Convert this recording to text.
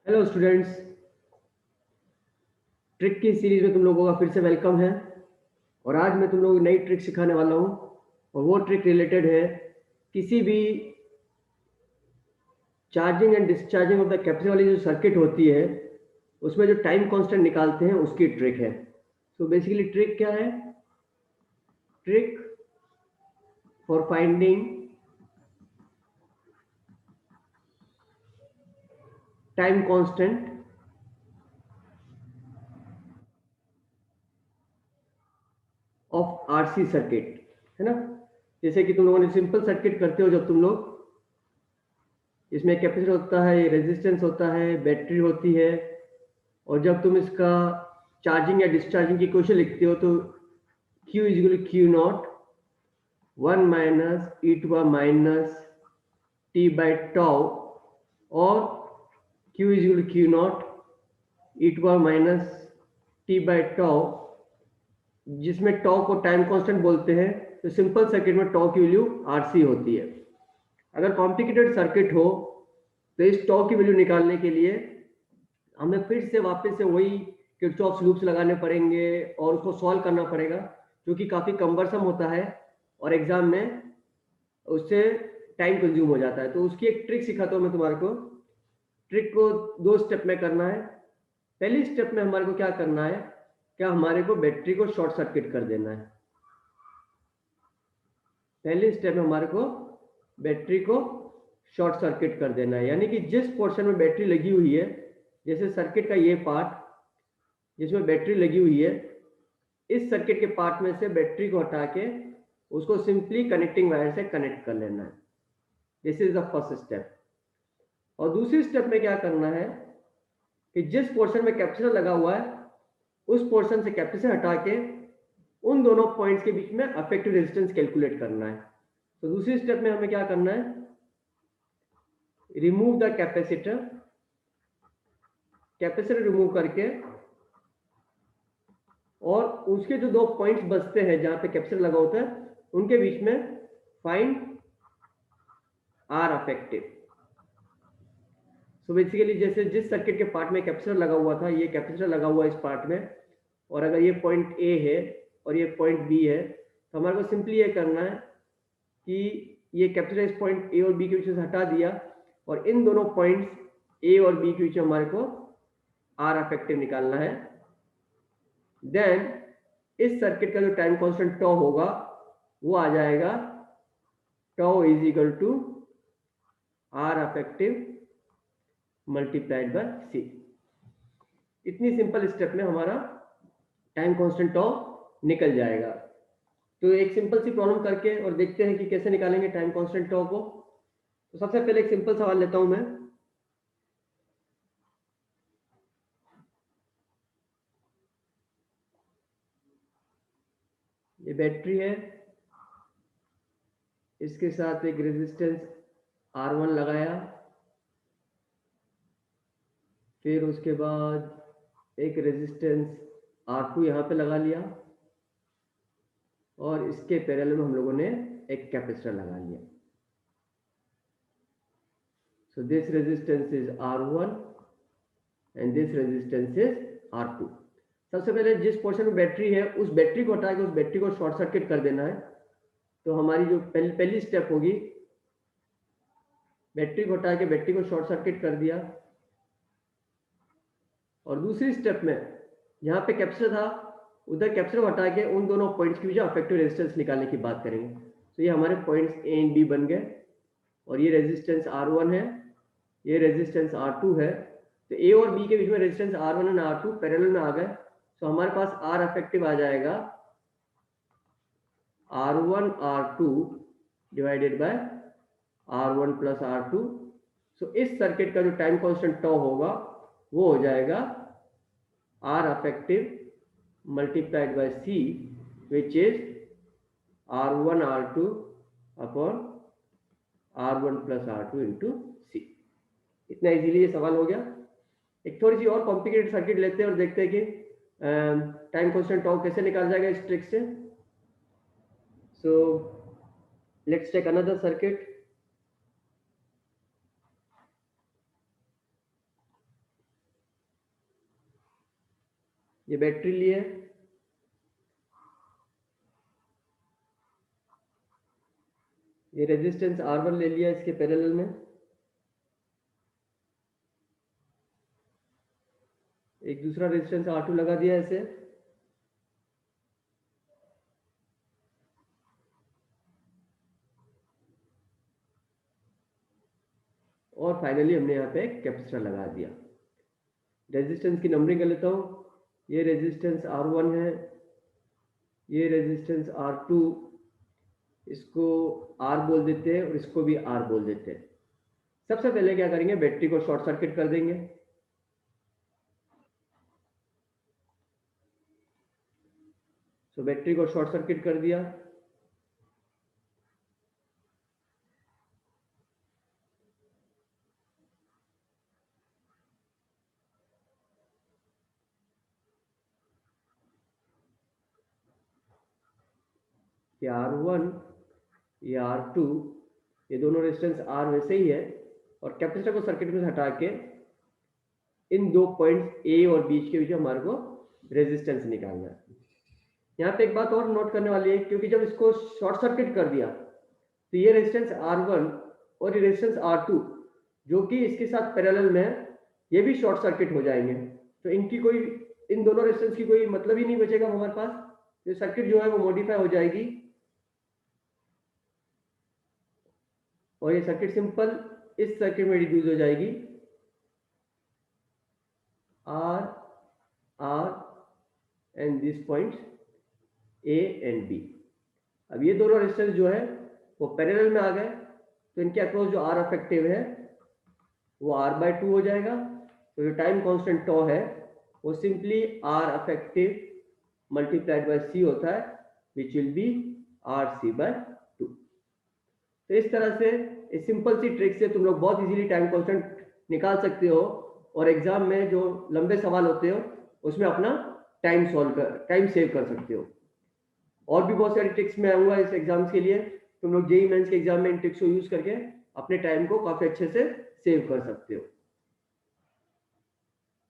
Hello students, trick की series में तुम लोगों का फिर से वेलकम है। और आज मैं तुम लोगों को नई ट्रिक सिखाने वाला हूँ। और वो ट्रिक रिलेटेड है किसी भी charging and discharging of the capacitor वाली जो सर्किट होती है उसमें जो टाइम कांस्टेंट निकालते हैं उसकी ट्रिक है। तो बेसिकली ट्रिक क्या है? Trick for finding time constant of RC circuit, है ना। जैसे कि तुम लोगों ने सिंपल सर्किट करते हो, जब तुम लोग इसमें कैपेसिटर होता है, रेजिस्टेंस होता है, बैटरी होती है, और जब तुम इसका चार्जिंग या डिस्चार्जिंग की इक्वेशन लिखते हो तो Q is equal Q not 1 minus e to minus t by tau, और Q is equal Q not e to minus t by tau, जिसमें टाउ को टाइम कांस्टेंट बोलते हैं। तो सिंपल सर्किट में टाउ की वैल्यू RC होती है। अगर कॉम्प्लिकेटेड सर्किट हो तो इस टाउ की वैल्यू निकालने के लिए हमें फिर से वापस से वही किरचॉफ्स लूप्स लगाने पड़ेंगे और उसको सॉल्व करना पड़ेगा, जो कि काफ़ी कम्बरसम होता है और एग्जाम में उससे टाइम कंज्यूम हो जाता है। तो उसकी एक ट्रिक सिखाता हूँ मैं तुम्हारे को। ट्रिक को 2 स्टेप में करना है। पहली स्टेप में हमारे को क्या करना है, क्या हमारे को बैटरी को शॉर्ट सर्किट कर देना है। पहली स्टेप में हमारे को बैटरी को शॉर्ट सर्किट कर देना है, यानी कि जिस पोर्शन में बैटरी लगी हुई है, जैसे सर्किट का ये पार्ट जिसमें बैटरी लगी हुई है, इस सर्किट के पार्ट में से बैटरी को हटा के उसको सिंपली कनेक्टिंग वायर से कनेक्ट कर लेना है। This is the first step. और दूसरी स्टेप में क्या करना है कि जिस पोर्शन में कैपेसिटर लगा हुआ है उस पोर्शन से कैपेसिटर हटा के उन दोनों पॉइंट्स के बीच में अफेक्टिव रेजिस्टेंस कैलकुलेट करना है। तो दूसरी स्टेप में हमें क्या करना है, remove the capacitor. Capacitor remove करके और उसके जो 2 पॉइंट्स बचते हैं जहां पे कैपेसिटर लगा होता है उनके बीच में find R effective. So basically जैसे जिस सर्किट के पार्ट में कैपेसिटर लगा हुआ था, ये कैपेसिटर लगा हुआ है इस पार्ट में, और अगर ये पॉइंट ए है और ये पॉइंट बी है, तो हमारे को सिंपली ये करना है कि ये कैपेसिटर इस पॉइंट ए और बी के बीच से हटा दिया और इन दोनों पॉइंट्स ए और बी के बीच में हमारे को आर अफेक्टिव निकालना है। देन इस सर्किट का जो टाइम कांस्टेंट टॉ होगा वो आ जाएगा tau is equal to R effective multiplied by C. इतनी सिंपल स्टेप में हमारा टाइम कांस्टेंट टॉ निकल जाएगा। तो एक सिंपल सी प्रॉब्लम करके और देखते हैं कि कैसे निकालेंगे टाइम कांस्टेंट टॉ को। तो सबसे पहले एक सिंपल सवाल लेता हूं मैं। ये बैटरी है, इसके साथ एक रेजिस्टेंस R1 लगाया, फिर उसके बाद एक रेजिस्टेंस R2 यहाँ पे लगा लिया, और इसके पैरेलल में हम लोगों ने एक कैपेसिटर लगा लिया। So this resistance is R1 and this resistance is R2। सबसे पहले जिस पोर्शन में बैटरी है उस बैटरी को हटा के उस बैटरी को शॉर्ट सर्किट कर देना है। तो हमारी जो पहली स्टेप होगी, बैटरी को हटा के बैटरी को शॉर्ट सर्किट कर दिया, और दूसरी स्टेप में जहाँ पे कैपेसिटर था उधर कैपेसिटर को हटा के उन दोनों पॉइंट्स की जो अफेक्टिव रेजिस्टेंस निकालने की बात करेंगे। तो ये हमारे पॉइंट्स ए एंड बी बन गए, और ये रेजिस्टेंस R1 है, ये रेजिस्टेंस R2 है। तो ए और बी के बीच में resistance R1 and R2 parallel में आ गए। तो हमारे पास आर अफेक्टिव आ जाएगा R1 R2 divided by R1 plus R2। सो इस सर्किट का जो टाइम कांस्टेंट टॉ होगा वो हो जाएगा R effective multiplied by C, which is R1 R2 upon R1 plus R2 into C। इतना इजीली ये सवाल हो गया। एक थोड़ी सी और कॉम्प्लिकेटेड सर्किट लेते हैं और देखते हैं कि टाइम कांस्टेंट टॉ कैसे निकाल जाएगा इस ट्रिक से। So let's take another circuit. ये बैटरी लिए, ये रेजिस्टेंस R1 ले लिया इसके पैरेलल में, एक दूसरा रेजिस्टेंस R2 लगा दिया ऐसे, और फाइनली हमने यहाँ पे कैपेसिटर लगा दिया। रेजिस्टेंस की नंबरिंग कर लेता हूँ। ये रेजिस्टेंस R1 है, ये रेजिस्टेंस R2, इसको R बोल देते हैं और इसको भी R बोल देते हैं। सबसे पहले क्या करेंगे, बैटरी को शॉर्ट सर्किट कर देंगे। तो बैटरी को शॉर्ट सर्किट कर दिया। ये R1, ये R2, ये दोनों रेजिस्टेंस R वैसे ही है, और कैपेसिटर को सर्किट में हटा के इन दो पॉइंट्स A और बीच के बीच हमारे को रेजिस्टेंस निकालना है। यहाँ पे एक बात और नोट करने वाली है, क्योंकि जब इसको शॉर्ट सर्किट कर दिया तो ये रेजिस्टेंस R1 और ये रेजिस्टेंस R2 जो कि इसके साथ पैरेलल में है, ये भी शॉर्ट सर्किट हो जाएंगे। तो इनकी कोई, इन दोनों रेजिस्टेंस की कोई मतलब ही नहीं बचेगा हमारे पास। तो सर्किट जो है वो मॉडिफाई हो जाएगी, और ये सर्किट सिंपल इस सर्किट में रिड्यूस हो जाएगी। R, R and this points A and B। अब ये दोनों रेजिस्टेंस जो है वो पैरेलल में आ गए, तो इनके अक्रॉस जो R अफेक्टिव है वो R/2 हो जाएगा। तो जो टाइम कांस्टेंट टॉ है वो simply R affective multiplied bye C होता है, विच विल बी RC/2। तो इस तरह से इस सिंपल सी ट्रिक से तुम लोग बहुत इजीली टाइम कांस्टेंट निकाल सकते हो, और एग्जाम में जो लंबे सवाल होते हो उसमें अपना टाइम सेव कर सकते हो। और भी बहुत सारी ट्रिक्स मैं आऊँगा इस एग्जाम्स के लिए। तुम लोग जेईई मेंस के एग्जाम में इन ट्रिक्स को यूज करके अपने टाइम को काफी अच्छे से सेव कर सकते हो।